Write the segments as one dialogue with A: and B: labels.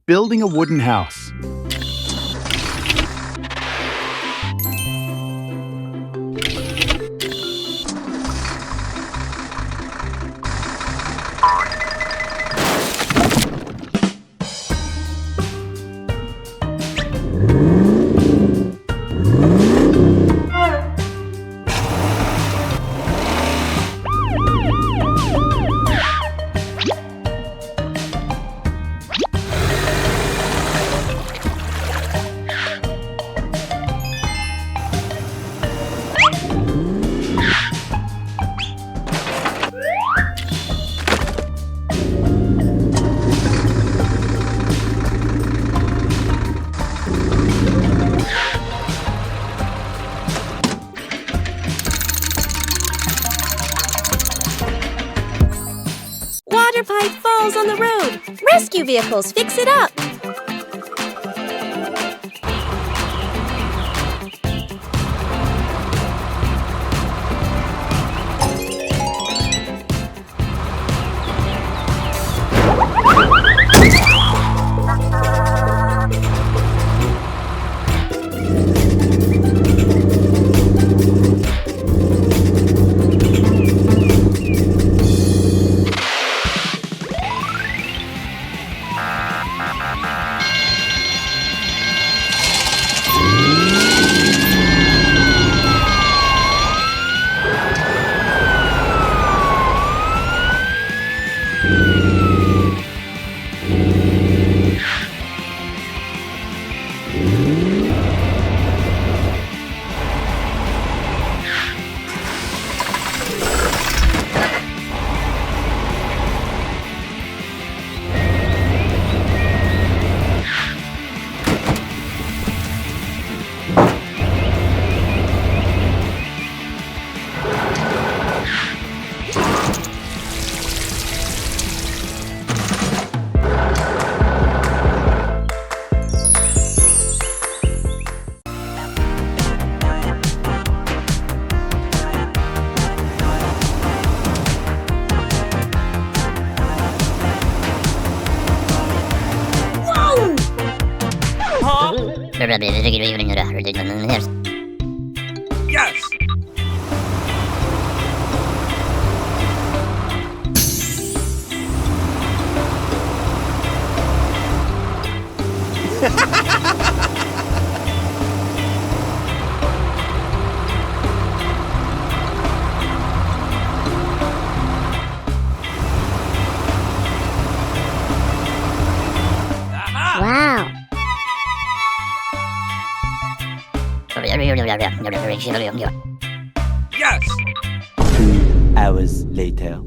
A: Building a wooden house.
B: Water pipe falls on the road. Rescue vehicles, fix it up.
C: Yes!
D: Wow.
C: Yes!
E: 2 hours later.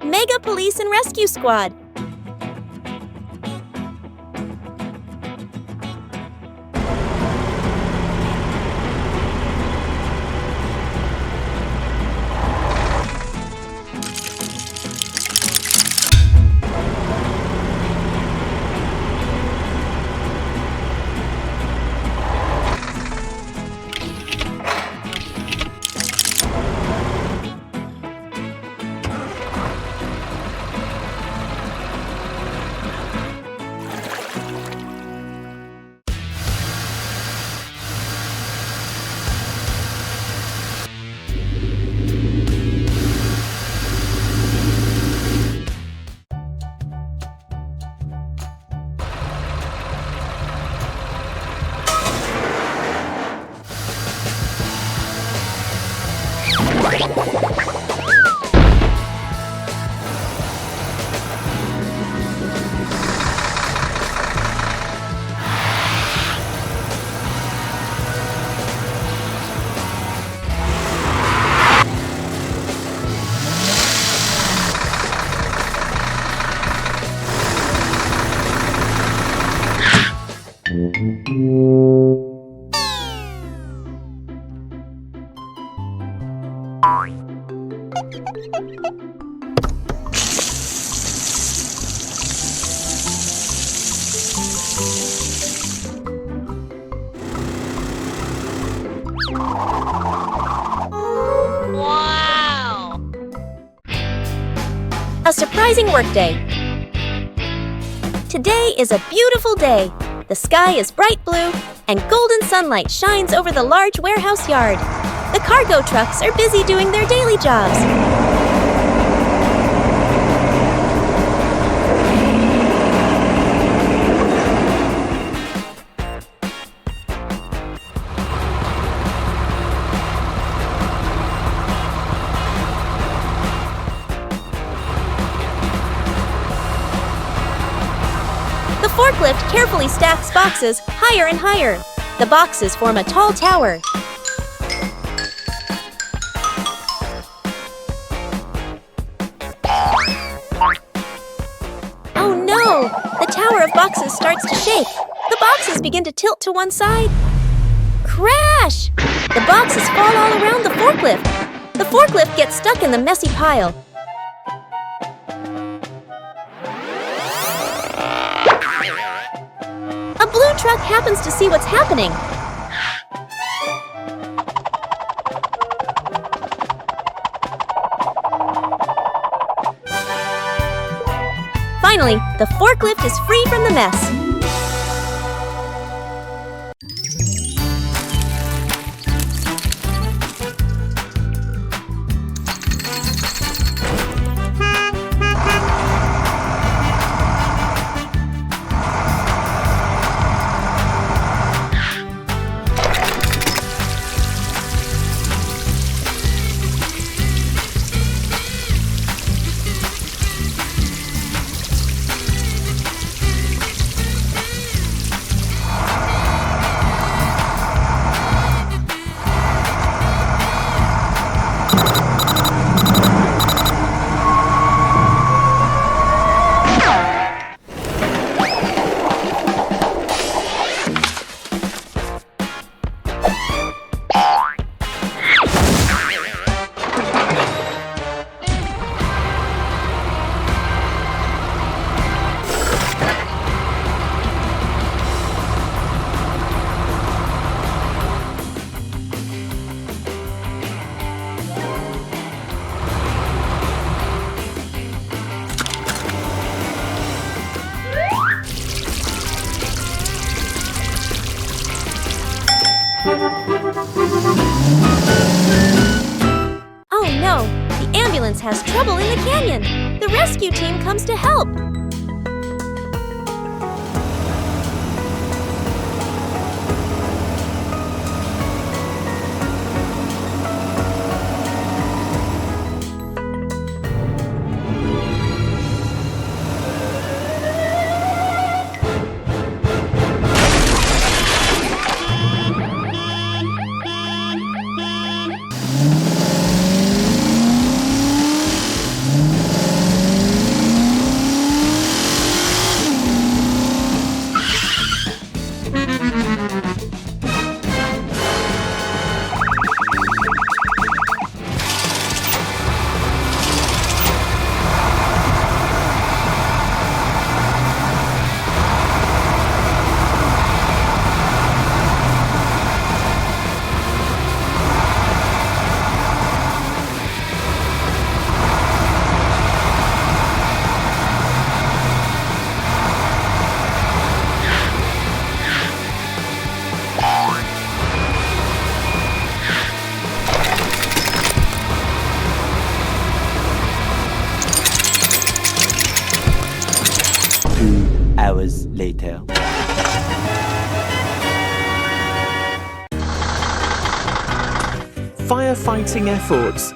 B: Mega Police and Rescue Squad. Wow! A surprising workday. Today is a beautiful day. The sky is bright blue, and golden sunlight shines over the large warehouse yard. The cargo trucks are busy doing their daily jobs. The forklift carefully stacks boxes higher and higher. The boxes form a tall tower. Oh no! The tower of boxes starts to shake. The boxes begin to tilt to one side. Crash! The boxes fall all around the forklift. The forklift gets stuck in the messy pile. A blue truck happens to see what's happening. Finally, the forklift is free from the mess. Oh no! The ambulance has trouble in the canyon! The rescue team comes to help!
E: Hours later.
C: Firefighting efforts.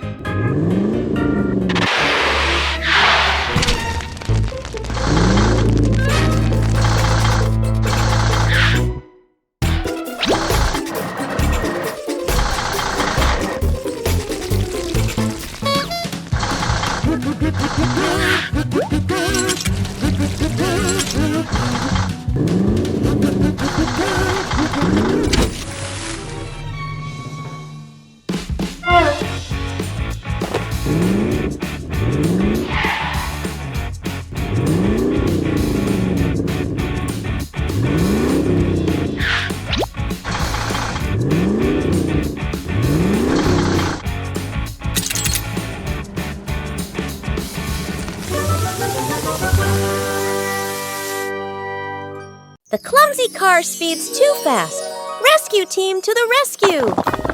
B: The clumsy car speeds too fast. Rescue team to the rescue!